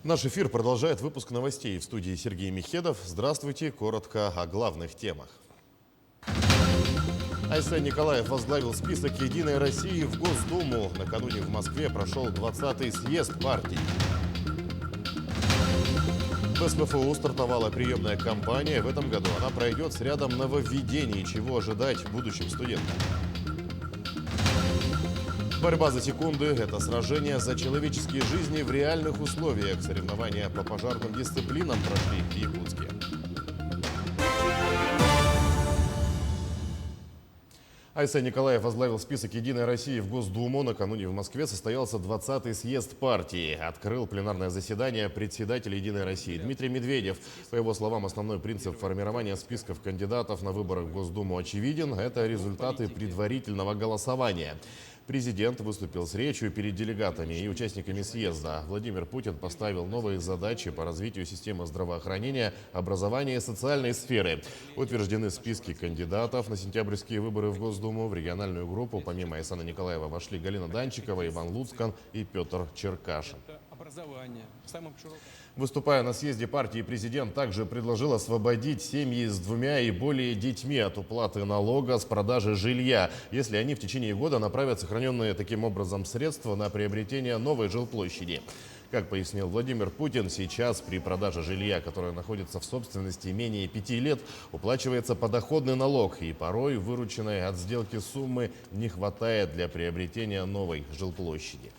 Наш эфир продолжает выпуск новостей. В студии Сергей Михедов. Здравствуйте. Коротко о главных темах. Айсен Николаев возглавил список «Единой России» в Госдуму. Накануне в Москве прошел 20-й съезд партии. В СПФУ стартовала приемная кампания. В этом году она пройдет с рядом нововведений, чего ожидать будущим студентам. Борьба за секунды – это сражение за человеческие жизни в реальных условиях. Соревнования по пожарным дисциплинам прошли в Якутске. Айсен Николаев возглавил список «Единой России» в Госдуму. Накануне в Москве состоялся 20-й съезд партии. Открыл пленарное заседание председатель «Единой России» Дмитрий Медведев. По его словам, основной принцип формирования списков кандидатов на выборах в Госдуму очевиден. Это результаты предварительного голосования. Президент выступил с речью перед делегатами и участниками съезда. Владимир Путин поставил новые задачи по развитию системы здравоохранения, образования и социальной сферы. Утверждены списки кандидатов на сентябрьские выборы в Госдуму. В региональную группу помимо Айсена Николаева вошли Галина Данчикова, Иван Луцкан и Петр Черкашин. Выступая на съезде партии, президент также предложил освободить семьи с 2 и более детьми от уплаты налога с продажи жилья, если они в течение года направят сохраненные таким образом средства на приобретение новой жилплощади. Как пояснил Владимир Путин, сейчас при продаже жилья, которое находится в собственности менее 5 лет, уплачивается подоходный налог, и порой вырученной от сделки суммы не хватает для приобретения новой жилплощади.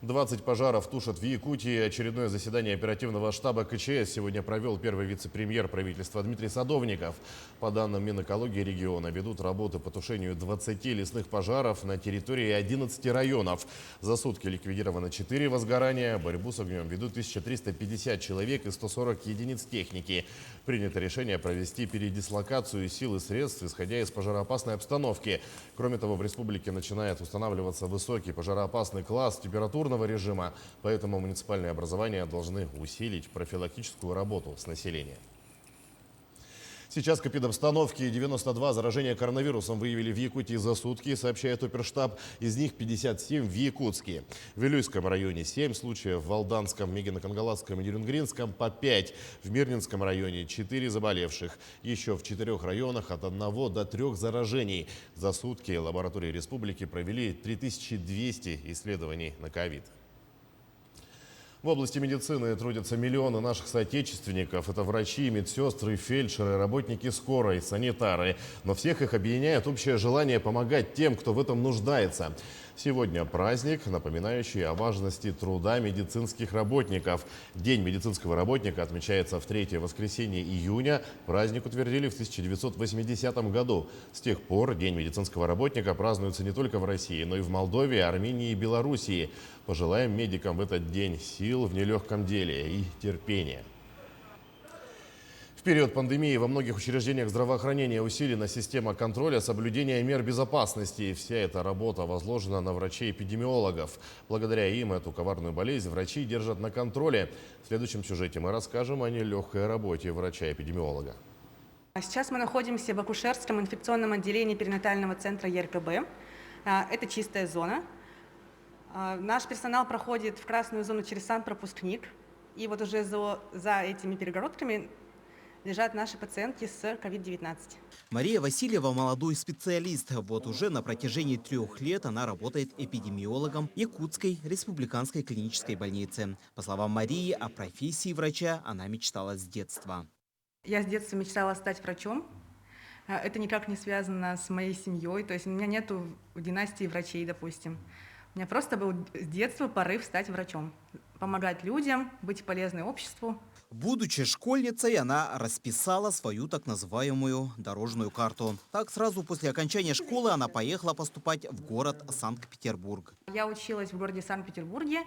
20 пожаров тушат в Якутии. Очередное заседание оперативного штаба КЧС сегодня провел первый вице-премьер правительства Дмитрий Садовников. По данным Минэкологии региона, ведут работы по тушению 20 лесных пожаров на территории 11 районов. За сутки ликвидировано 4 возгорания. Борьбу с огнем ведут 1350 человек и 140 единиц техники. Принято решение провести передислокацию сил и средств, исходя из пожароопасной обстановки. Кроме того, в республике начинает устанавливаться высокий пожароопасный класс температурного режима, поэтому муниципальные образования должны усилить профилактическую работу с населением. Сейчас к эпидобстановке 92 заражения коронавирусом выявили в Якутии за сутки, сообщает оперштаб. Из них 57 в Якутске. В Вилюйском районе 7 случаев, в Алданском, Мегино-Конгаласском и Нерюнгринском по 5. В Мирнинском районе 4 заболевших. Еще в 4 районах от 1 до 3 заражений. За сутки лаборатории республики провели 3200 исследований на ковид. В области медицины трудятся миллионы наших соотечественников. Это врачи, медсестры, фельдшеры, работники скорой, санитары. Но всех их объединяет общее желание помогать тем, кто в этом нуждается. Сегодня праздник, напоминающий о важности труда медицинских работников. День медицинского работника отмечается в 3-е воскресенье июня. Праздник утвердили в 1980 году. С тех пор День медицинского работника празднуется не только в России, но и в Молдове, Армении и Белоруссии. Пожелаем медикам в этот день сил в нелегком деле и терпения. В период пандемии во многих учреждениях здравоохранения усилена система контроля соблюдения мер безопасности. И вся эта работа возложена на врачей-эпидемиологов. Благодаря им эту коварную болезнь врачи держат на контроле. В следующем сюжете мы расскажем о нелегкой работе врача-эпидемиолога. Сейчас мы находимся в акушерском инфекционном отделении перинатального центра ЕРКБ. Это чистая зона. Наш персонал проходит в красную зону через санпропускник. И вот уже за этими перегородками лежат наши пациентки с COVID-19. Мария Васильева – молодой специалист. Вот уже на протяжении 3 лет она работает эпидемиологом Якутской республиканской клинической больницы. По словам Марии, о профессии врача она мечтала с детства. Я с детства мечтала стать врачом. Это никак не связано с моей семьей. То есть у меня нету династии врачей, допустим. У меня просто был с детства порыв стать врачом. Помогать людям, быть полезной обществу. Будучи школьницей, она расписала свою так называемую дорожную карту. Так, сразу после окончания школы она поехала поступать в город Санкт-Петербург. Я училась в городе Санкт-Петербурге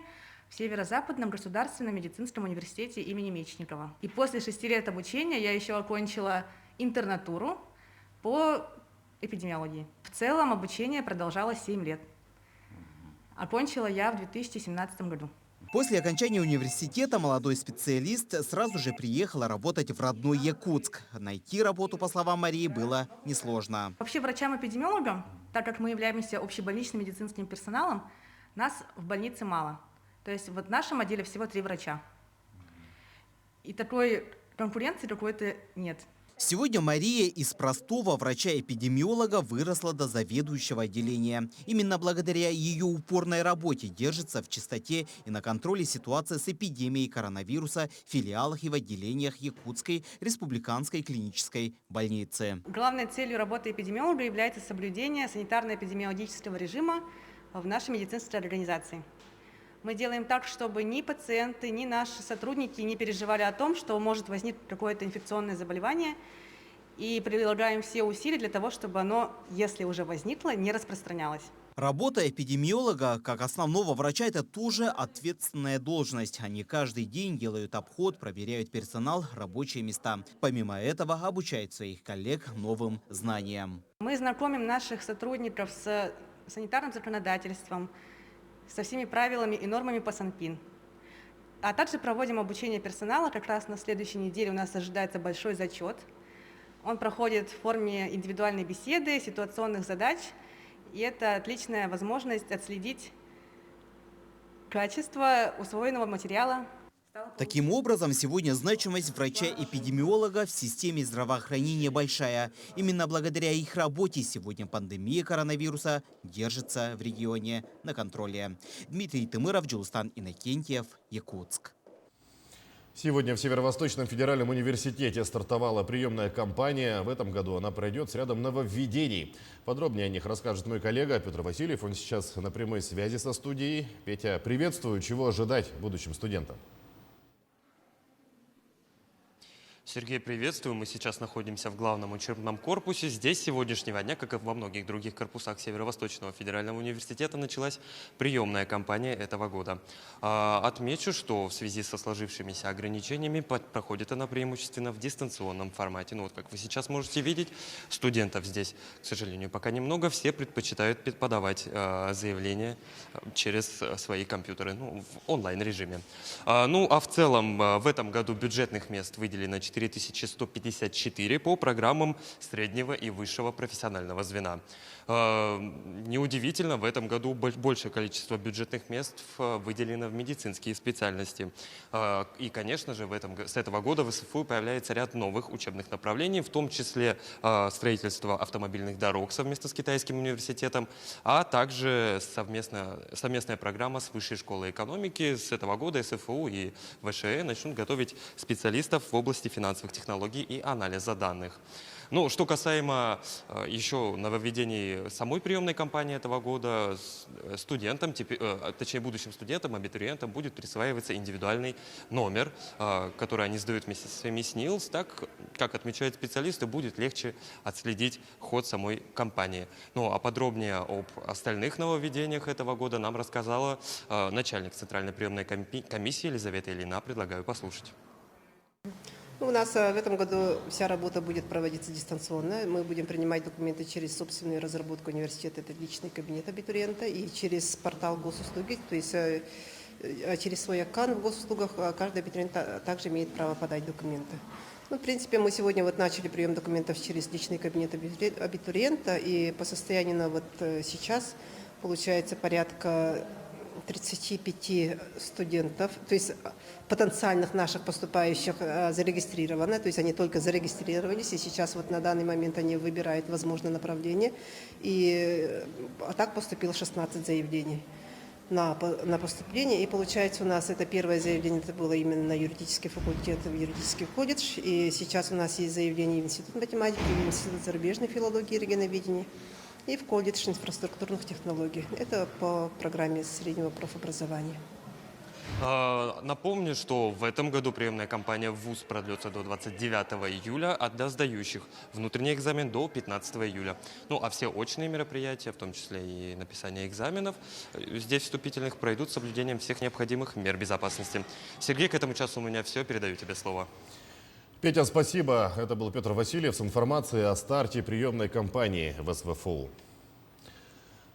в Северо-Западном государственном медицинском университете имени Мечникова. И после 6 лет обучения я еще окончила интернатуру по эпидемиологии. В целом обучение продолжалось 7 лет. Окончила я в 2017 году. После окончания университета молодой специалист сразу же приехала работать в родной Якутск. Найти работу, по словам Марии, было несложно. Вообще врачам-эпидемиологам, так как мы являемся общебольничным медицинским персоналом, нас в больнице мало. То То есть вот в нашем отделе всего 3 врача. И такой конкуренции какой-то нет. Сегодня Мария из простого врача-эпидемиолога выросла до заведующего отделения. Именно благодаря ее упорной работе держится в чистоте и на контроле ситуация с эпидемией коронавируса в филиалах и в отделениях Якутской республиканской клинической больницы. Главной целью работы эпидемиолога является соблюдение санитарно-эпидемиологического режима в нашей медицинской организации. Мы делаем так, чтобы ни пациенты, ни наши сотрудники не переживали о том, что может возникнуть какое-то инфекционное заболевание, и прилагаем все усилия для того, чтобы оно, если уже возникло, не распространялось. Работа эпидемиолога как основного врача – это тоже ответственная должность. Они каждый день делают обход, проверяют персонал, рабочие места. Помимо этого, обучают своих коллег новым знаниям. Мы знакомим наших сотрудников с санитарным законодательством, со всеми правилами и нормами по Санпин. А также проводим обучение персонала. Как раз на следующей неделе у нас ожидается большой зачет. Он проходит в форме индивидуальной беседы, ситуационных задач. И это отличная возможность отследить качество усвоенного материала. Таким образом, сегодня значимость врача-эпидемиолога в системе здравоохранения большая. Именно благодаря их работе сегодня пандемия коронавируса держится в регионе на контроле. Дмитрий Тымыров, Джулстан Иннокентьев, Якутск. Сегодня в Северо-Восточном федеральном университете стартовала приемная кампания. В этом году она пройдет с рядом нововведений. Подробнее о них расскажет мой коллега Петр Васильев. Он сейчас на прямой связи со студией. Петя, приветствую. Чего ожидать будущим студентам? Сергей, приветствую. Мы сейчас находимся в главном учебном корпусе. Здесь с сегодняшнего дня, как и во многих других корпусах Северо-Восточного федерального университета, началась приемная кампания этого года. Отмечу, что в связи со сложившимися ограничениями проходит она преимущественно в дистанционном формате. Ну вот, как вы сейчас можете видеть, студентов здесь, к сожалению, пока немного. Все предпочитают подавать заявления через свои компьютеры, ну, в онлайн-режиме. Ну, а в целом в этом году бюджетных мест выделено 4154 по программам среднего и высшего профессионального звена. Неудивительно, в этом году большее количество бюджетных мест выделено в медицинские специальности. И, конечно же, с этого года в СФУ появляется ряд новых учебных направлений, в том числе строительство автомобильных дорог совместно с Китайским университетом, а также совместная программа с Высшей школой экономики. С этого года СФУ и ВШЭ начнут готовить специалистов в области финансовых технологий и анализа данных. Ну, что касаемо еще нововведений самой приемной кампании этого года, студентам, точнее будущим студентам, абитуриентам будет присваиваться индивидуальный номер, который они сдают вместе со своими СНИЛС. Так, как отмечают специалисты, будет легче отследить ход самой кампании. Ну, а подробнее об остальных нововведениях этого года нам рассказала начальник Центральной приемной комиссии Елизавета Ильина. Предлагаю послушать. У нас в этом году вся работа будет проводиться дистанционно. Мы будем принимать документы через собственную разработку университета, это личный кабинет абитуриента, и через портал госуслуги, то есть через свой аккаунт в госуслугах каждый абитуриент также имеет право подать документы. Ну, в принципе, мы сегодня начали прием документов через личный кабинет абитуриента, и по состоянию на сейчас получается порядка 35 студентов, то есть потенциальных наших поступающих зарегистрировано, то есть они только зарегистрировались, и сейчас на данный момент они выбирают возможное направление. А так поступило 16 заявлений на поступление, и получается у нас это первое заявление, это было именно на юридический факультет, в юридический колледж, и сейчас у нас есть заявление в Институт математики, в Институт зарубежной филологии и регионоведения, и в колледж инфраструктурных технологий. Это по программе среднего профобразования. Напомню, что в этом году приемная кампания в ВУЗ продлется до 29 июля, а для сдающих внутренний экзамен до 15 июля. Ну а все очные мероприятия, в том числе и написание экзаменов, здесь вступительных, пройдут с соблюдением всех необходимых мер безопасности. Сергей, к этому часу у меня все. Передаю тебе слово. Петя, спасибо. Это был Петр Васильев с информацией о старте приемной кампании в СВФУ.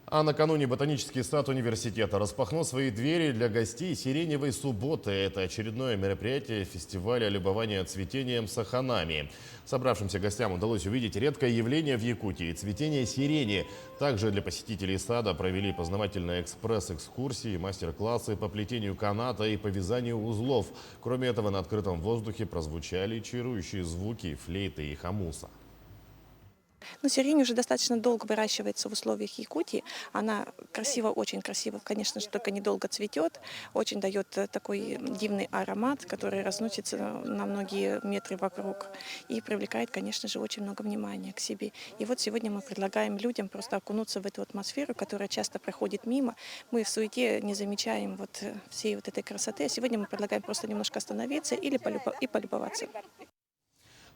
А накануне ботанический сад университета распахнул свои двери для гостей «Сиреневой субботы». Это очередное мероприятие фестиваля любования цветением саханами. Собравшимся гостям удалось увидеть редкое явление в Якутии – цветение сирени. Также для посетителей сада провели познавательные экспресс-экскурсии, мастер-классы по плетению каната и по вязанию узлов. Кроме этого, на открытом воздухе прозвучали чарующие звуки флейты и хомуса. Но сирень уже достаточно долго выращивается в условиях Якутии. Она красиво, очень красиво, конечно же, только недолго цветет. Очень дает такой дивный аромат, который разносится на многие метры вокруг. И привлекает, конечно же, очень много внимания к себе. И вот сегодня мы предлагаем людям просто окунуться в эту атмосферу, которая часто проходит мимо. Мы в суете не замечаем всей этой красоты. А сегодня мы предлагаем просто немножко остановиться и полюбоваться.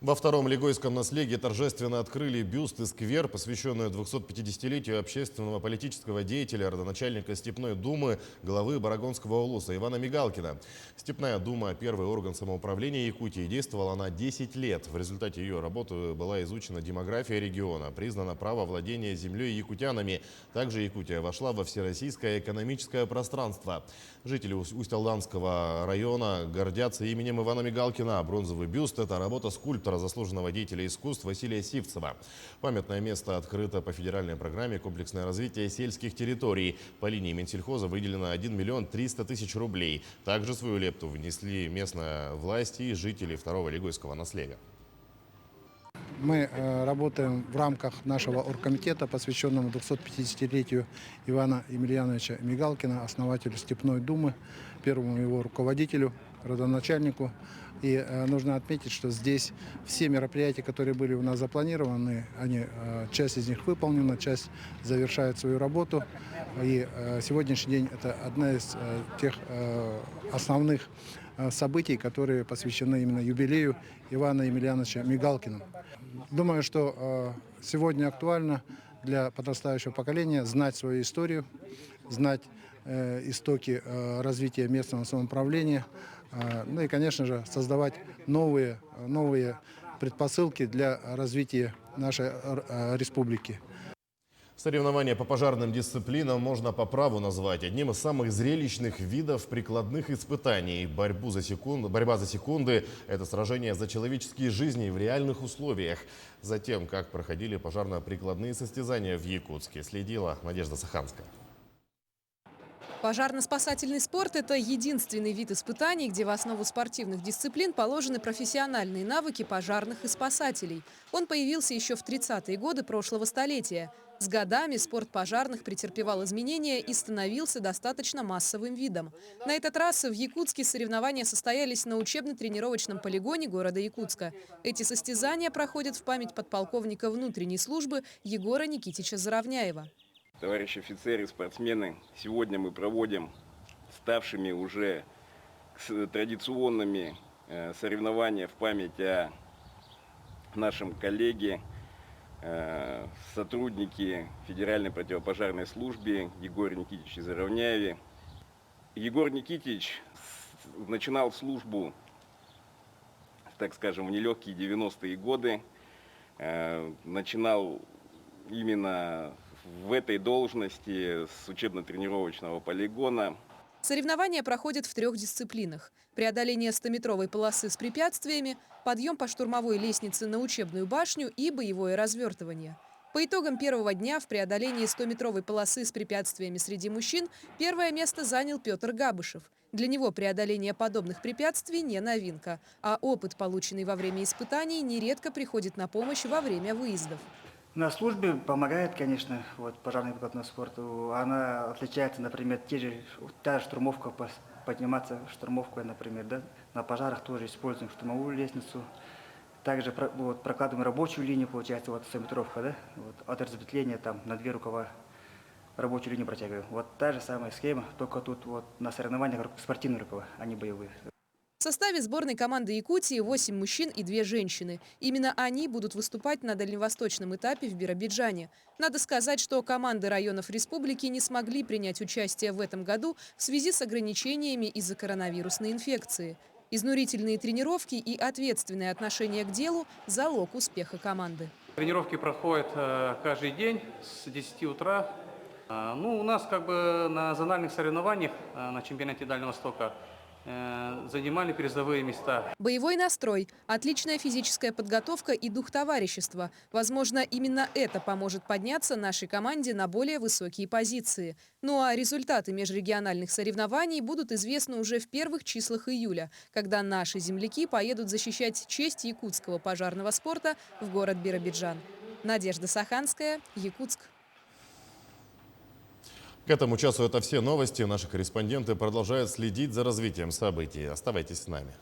Во втором Лигойском наследии торжественно открыли бюст и сквер, посвященный 250-летию общественного политического деятеля, родоначальника Степной думы, главы Барагонского улуса Ивана Мигалкина. Степная дума – первый орган самоуправления Якутии. Действовала она 10 лет. В результате ее работы была изучена демография региона, признано право владения землей якутянами. Также Якутия вошла во всероссийское экономическое пространство. Жители Усть-Алданского района гордятся именем Ивана Мигалкина. Бронзовый бюст – это работа скульптора, заслуженного деятеля искусств Василия Сивцева. Памятное место открыто по федеральной программе «Комплексное развитие сельских территорий». По линии Минсельхоза выделено 1 миллион 300 тысяч рублей. Также свою лепту внесли местные власти и жители второго Лигойского наследия. Мы работаем в рамках нашего оргкомитета, посвященного 250-летию Ивана Емельяновича Мигалкина, основателю Степной думы, первому его руководителю, родоначальнику. И нужно отметить, что здесь все мероприятия, которые были у нас запланированы, часть из них выполнена, часть завершает свою работу. И сегодняшний день это одна из тех основных событий, которые посвящены именно юбилею Ивана Емельяновича Мигалкина. Думаю, что сегодня актуально для подрастающего поколения знать свою историю, знать истоки развития местного самоуправления, ну и, конечно же, создавать новые предпосылки для развития нашей республики. Соревнования по пожарным дисциплинам можно по праву назвать одним из самых зрелищных видов прикладных испытаний. Борьба за секунды – это сражение за человеческие жизни в реальных условиях. Затем, как проходили пожарно-прикладные состязания в Якутске, следила Надежда Саханская. Пожарно-спасательный спорт – это единственный вид испытаний, где в основу спортивных дисциплин положены профессиональные навыки пожарных и спасателей. Он появился еще в 30-е годы прошлого столетия. С годами спорт пожарных претерпевал изменения и становился достаточно массовым видом. На этот раз в Якутске соревнования состоялись на учебно-тренировочном полигоне города Якутска. Эти состязания проходят в память подполковника внутренней службы Егора Никитича Заровняева. Товарищи офицеры, спортсмены, сегодня мы проводим ставшими уже традиционными соревнования в память о нашем коллеге, сотруднике Федеральной противопожарной службы Егоре Никитиче Заровняеве. Егор Никитич начинал службу, так скажем, в нелегкие 90-е годы. Начинал именно в этой должности с учебно-тренировочного полигона. Соревнования проходят в 3 дисциплинах. Преодоление 100-метровой полосы с препятствиями, подъем по штурмовой лестнице на учебную башню и боевое развертывание. По итогам первого дня в преодолении 100-метровой полосы с препятствиями среди мужчин первое место занял Петр Габышев. Для него преодоление подобных препятствий не новинка, а опыт, полученный во время испытаний, нередко приходит на помощь во время выездов. На службе помогает, конечно, пожарный прикладной спорт. Она отличается, например, та же штурмовка, подниматься штурмовкой, например, да? На пожарах тоже используем штурмовую лестницу. Также прокладываем рабочую линию, получается, 100-метровка, да? От разветвления там на 2 рукава рабочую линию протягиваем. Та же самая схема, только тут на соревнованиях спортивные рукава, а не боевые. В составе сборной команды Якутии 8 мужчин и 2 женщины. Именно они будут выступать на дальневосточном этапе в Биробиджане. Надо сказать, что команды районов республики не смогли принять участие в этом году в связи с ограничениями из-за коронавирусной инфекции. Изнурительные тренировки и ответственное отношение к делу – залог успеха команды. Тренировки проходят каждый день с 10 утра Ну, у нас как бы на зональных соревнованиях на чемпионате Дальнего Востока занимали призовые места. Боевой настрой, отличная физическая подготовка и дух товарищества. Возможно, именно это поможет подняться нашей команде на более высокие позиции. Ну а результаты межрегиональных соревнований будут известны уже в первых числах июля, когда наши земляки поедут защищать честь якутского пожарного спорта в город Биробиджан. Надежда Саханская, Якутск. К этому часу это все новости. Наши корреспонденты продолжают следить за развитием событий. Оставайтесь с нами.